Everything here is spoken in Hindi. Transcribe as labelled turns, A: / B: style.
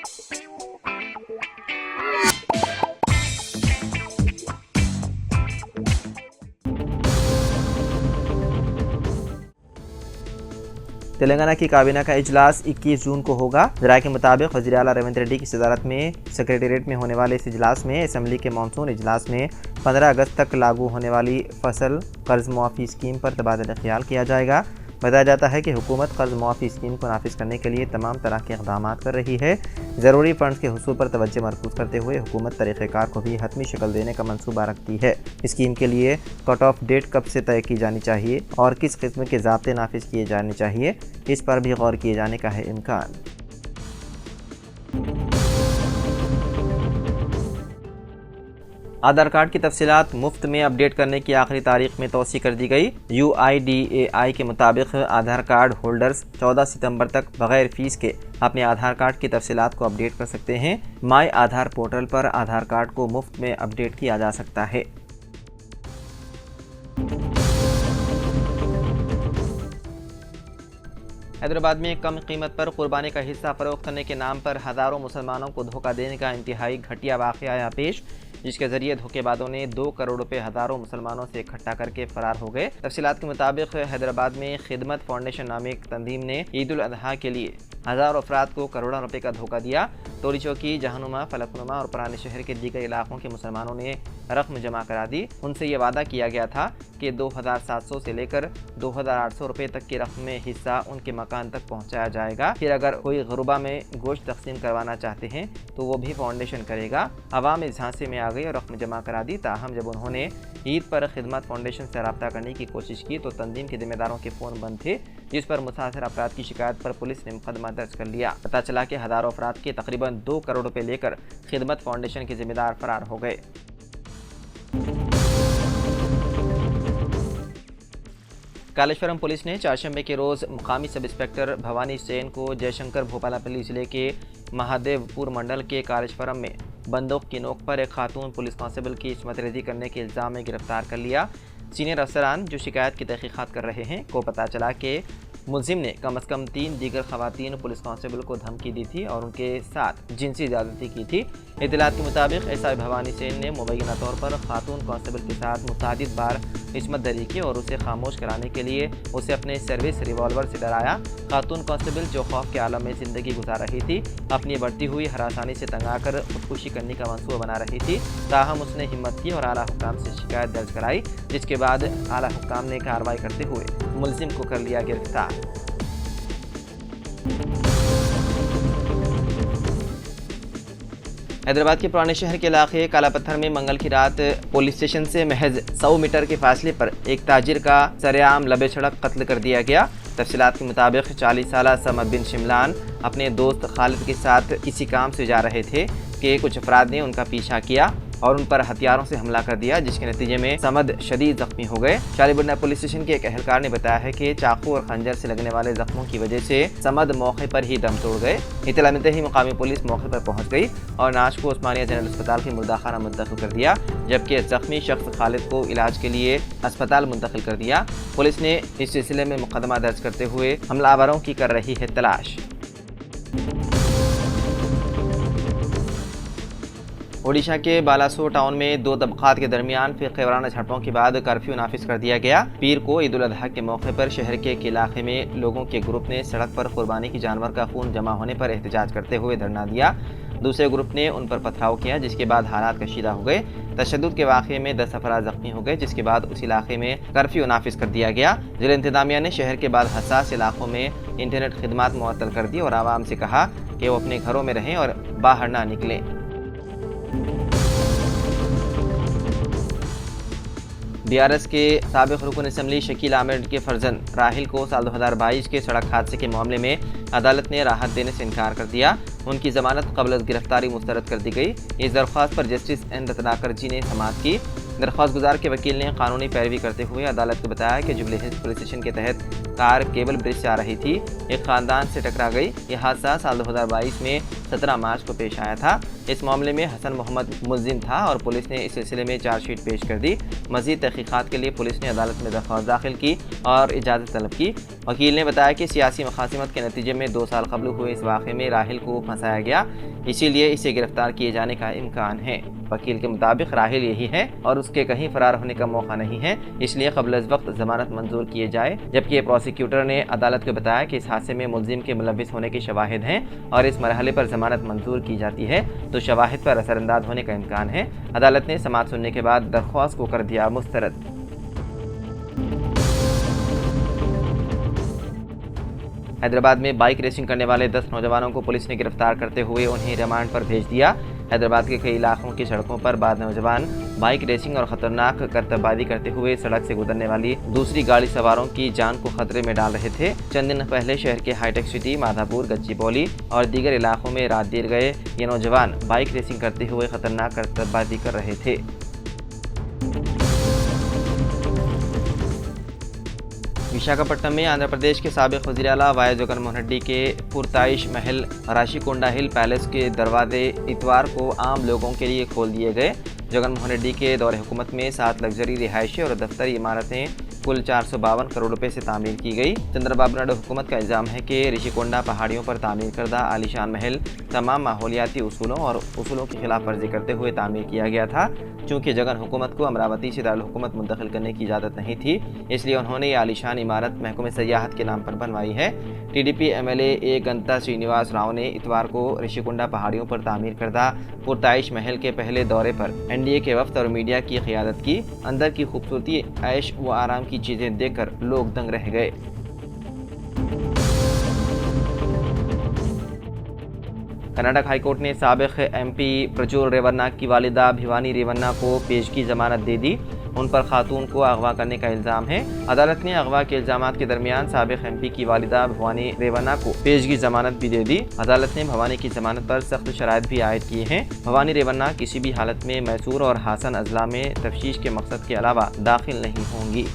A: तेलंगाना की काबीना का इजलास 21 जून को होगा। जराये के मुताबिक वज़ीर आला रेवंत रेड्डी की सदारत में सेक्रेटेरिएट में होने वाले इस इजलास में असम्बली के मानसून इजलास में 15 अगस्त तक लागू होने वाली फसल कर्ज मुआफ़ी स्कीम पर तबादला ख्याल किया जाएगा। बताया जाता है कि हुकूमत कर्ज मुआफ़ी स्कीम को नाफिज करने के लिए तमाम तरह के इक़दाम कर रही है। ज़रूरी फ़ंड्स के हुसूल पर तवज्जो मरकूज़ करते हुए हुकूमत तरीक़ेकार को भी हतमी शक्ल देने का मंसूबा रखती है। स्कीम के लिए कट ऑफ डेट कब से तय की जानी चाहिए और किस किस्म के ज़ाब्ते नाफिज किए जाने चाहिए, इस पर भी गौर किए जाने का है इम्कान। आधार कार्ड की तफसीलात मुफ्त में अपडेट करने की आखिरी तारीख में तोसी कर दी गई। UIDAI के मुताबिक आधार कार्ड होल्डर्स 14 सितंबर तक बगैर फीस के अपने आधार कार्ड की तफसीलात को अपडेट कर सकते हैं। माई आधार पोर्टल पर आधार कार्ड को मुफ्त में अपडेट किया जा सकता है। हैदराबाद में कम कीमत पर कुर्बानी का हिस्सा फरोख्त करने के नाम पर हज़ारों मुसलमानों को धोखा देने का इंतहाई घटिया वाक़या आया पेश, जिसके जरिए धोखेबाजों ने 2 करोड़ रुपए हज़ारों मुसलमानों से इकट्ठा करके फरार हो गए। तफसीलात के मुताबिक हैदराबाद में खिदमत फाउंडेशन नामी एक तंजीम ने ईद उल अजहा के लिए हज़ारों अफराद को करोड़ों रुपए का धोखा दिया। तोरी चौकी, जहानुमा, फलकनुमा और पुराने शहर के दीगर इलाकों के मुसलमानों ने रकम जमा करा दी। उनसे ये वादा किया गया था कि 2700 से लेकर 2800 रुपये तक की रकम में हिस्सा उनके मकान तक पहुंचाया जाएगा। फिर अगर कोई गुरबा में गोश्त तकसीम करवाना चाहते हैं तो वो भी फाउंडेशन करेगा। अवाम इस झांसे में आ गई और रकम जमा करा दी। ताहम जब उन्होंने ईद पर खिदमत फाउंडेशन से रब्ता करने की कोशिश की तो तंजीम के जिम्मेदारों के फ़ोन बंद थे, जिस पर मुतासर अफराद की शिकायत पर पुलिस ने मुकदमा दर्ज कर लिया। पता चला कि हज़ारों अफराद के तकरीबन 2 करोड़ रुपए लेकर खिदमत फाउंडेशन के जिम्मेदार फरार हो गए। कालेश्वरम पुलिस ने चारशंबे के रोज़ मुकामी सब इंस्पेक्टर भवानी सेन को जयशंकर भोपालापल्ली जिले के महादेवपुर मंडल के कालेश्वरम में बंदूक की नोक पर एक खातून पुलिस कांस्टेबल की इस्मत रेजी करने के इल्ज़ाम में गिरफ्तार कर लिया। सीनियर अफसरान जो शिकायत की तहकीकात कर रहे हैं को पता चला कि मुलजिम ने कम अज़ कम 3 दीगर खवातीन पुलिस कांस्टेबल को धमकी दी थी और उनके साथ जिनसी ज़्यादती की थी। इत्तलात के मुताबिक एसआई भवानी सेन ने मुबैना तौर पर खातून कांस्टेबल के साथ मुतअद्दिद बार इस्मत दरी की और उसे खामोश कराने के लिए उसे अपने सर्विस रिवॉल्वर से डराया। खातून कांस्टेबल जो खौफ के आलम में ज़िंदगी गुजार रही थी, अपनी बढ़ती हुई हरासानी से तंग आकर खुदकुशी करने का मंसूबा बना रही थी। ताहम उसने हिम्मत की और आला हुक्काम से शिकायत दर्ज कराई, जिसके बाद आला हुक्काम ने कार्रवाई करते हुए मुलजिम को कर लिया गिरफ्तार। हैदराबाद के पुराने शहर के इलाके काला पत्थर में मंगल की रात पुलिस स्टेशन से महज 100 मीटर के फासले पर एक ताजिर का सरेआम लबे सड़क कत्ल कर दिया गया। तफसीलात के मुताबिक 40 साल समद बिन शिमलान अपने दोस्त खालिद के साथ किसी काम से जा रहे थे कि कुछ अफराद ने उनका पीछा किया और उन पर हथियारों से हमला कर दिया, जिसके नतीजे में समद शदीद जख्मी हो गए। शालीबुरना पुलिस स्टेशन के एक अहलकार ने बताया है कि चाकू और खंजर से लगने वाले जख्मों की वजह से समद मौके पर ही दम तोड़ गए। इत्तला मिलते ही मुकामी पुलिस मौके पर पहुंच गई और नाश को उस्मानिया जनरल अस्पताल के मुर्दाखाना मुंतकिल कर दिया, जबकि जख्मी शख्स खालिद को इलाज के लिए अस्पताल मुंतकिल कर दिया। पुलिस ने इस सिलसिले में मुकदमा दर्ज करते हुए हमलावरों की कर रही है तलाश। ओडिशा के बालासोर टाउन में 2 तबकात के दरमियान फिर वाराना झड़पों के बाद कर्फ्यू नाफिज कर दिया गया। पीर को ईद उल अजहा के मौके पर शहर के एक इलाके में लोगों के ग्रुप ने सड़क पर कुर्बानी की जानवर का खून जमा होने पर एहतजाज करते हुए धरना दिया। दूसरे ग्रुप ने उन पर पथराव किया, जिसके बाद हालात कशीदा हो गए। तशद्दुद के वाक़े में 10 अफराद जख्मी हो गए, जिसके बाद उस इलाके में कर्फ्यू नाफिज कर दिया गया। जिला इंतजामिया ने शहर के बाद हसास इलाकों में इंटरनेट खिदमात मुअत्तल कर दी और आवाम से कहा कि वो अपने घरों में रहें और बाहर ना निकलें। बीआरएस के साबिक़ रुकन असम्बली शकील आमिर के फर्जन राहिल को साल 2022 के सड़क हादसे के मामले में अदालत ने राहत देने से इनकार कर दिया। उनकी जमानत क़ब्ल गिरफ्तारी मुस्तरद कर दी गई। इस दरख्वास्त पर जस्टिस एन रत्नाकर जी ने समाअत की। दरख्वास्त गुजार के वकील ने कानूनी पैरवी करते हुए अदालत को बताया कि जुबली हिल्स पुलिस स्टेशन के तहत कार केबल ब्रिज से आ रही थी, एक खानदान से टकरा गई। यह हादसा साल 2022 में 17 मार्च को पेश आया था। इस मामले में हसन मोहम्मद मुल्जिम था और पुलिस ने इस सिलसिले में चार्जशीट पेश कर दी। मजीद तहकीकात के लिए पुलिस ने अदालत में दरख्वास्त दाखिल की और इजाज़त तलब की। वकील ने बताया कि सियासी मुखासिमत के नतीजे में 2 साल कबल हुए इस वाक़े में राहिल को फंसाया गया, इसीलिए इसे गिरफ्तार किए जाने का इम्कान है। वकील के मुताबिक राहिल यही है और उसके कहीं फरार होने का मौका नहीं है, इसलिए क़ब्ल अज़ वक्त ज़मानत मंजूर किए जाए। जबकि प्रोसिक्यूटर ने अदालत को बताया कि इस हादसे में मुल्जिम के मुलविस होने के शवाहिद हैं और इस मरहले पर ज़मानत मंजूर की जाती है तो शवाहिद पर असरअंदाज होने का इम्कान है। अदालत ने समाअत सुनने के बाद दरख्वास्त को कर दिया मुस्तरद। हैदराबाद में बाइक रेसिंग करने वाले 10 नौजवानों को पुलिस ने गिरफ्तार करते हुए उन्हें रिमांड पर भेज दिया। हैदराबाद के कई इलाकों की सड़कों पर बाद नौजवान बाइक रेसिंग और खतरनाक करतबबाजी करते हुए सड़क से गुजरने वाली दूसरी गाड़ी सवारों की जान को खतरे में डाल रहे थे। चंद दिन पहले शहर के हाईटेक सिटी, माधापुर, गच्चीबौली और दीगर इलाकों में रात देर गए ये नौजवान बाइक रेसिंग करते हुए खतरनाक करतबबाजी कर रहे थे। विशाखापट्टनम में आंध्र प्रदेश के साबिक वज़ीर आला वाई जगनमोहन रेड्डी के पुरताइश महल राशिकोंडा हिल पैलेस के दरवाजे इतवार को आम लोगों के लिए खोल दिए गए। जगनमोहन रेड्डी के दौरे हुकूमत में 7 लग्जरी रिहायशी और दफ्तरी इमारतें कुल 452 करोड़ रुपए से तामीर की गई। चंद्रबाबू नायडू हुकूमत का इल्ज़ाम है कि ऋषिकोंडा पहाड़ियों पर तामीर करदा आलीशान महल तमाम माहौलियाती उसूलों की खिलाफ वर्जी करते हुए तामीर किया गया था। चूँकि जगन हुकूमत को अमरावती से दारुल हुकूमत मुंतकिल करने की इजाज़त नहीं थी, इसलिए उन्होंने ये आलीशान इमारत महकमे सयाहत के नाम पर बनवाई है। टीडीपी एमएलए ए गंता श्रीनिवास राव ने इतवार को ऋषिकोंडा पहाड़ियों पर तामीर करदा पुरताइश महल के पहले दौरे पर एनडीए के वफ्द और मीडिया की क़ियादत की। अंदर की खूबसूरती, ऐश व आराम की चीज़ें देखकर लोग दंग रह गए। कर्नाटक हाईकोर्ट ने साबिक एमपी प्रज्वल रेवन्ना की वालिदा भिवानी रेवन्ना को पेशगी जमानत दे दी। उन पर खातून को अगवा करने का इल्ज़ाम है। अदालत ने अगवा के इल्ज़ामात के दरमियान साबिक एमपी की वालिदा भवानी रेवन्ना को पेशगी जमानत भी दे दी। अदालत ने भवानी की जमानत पर सख्त शराइत भी आयद किए हैं। भवानी रेवन्ना किसी भी हालत में मैसूर और हासन अजला में तफ्तीश के मकसद के अलावा दाखिल नहीं होंगी।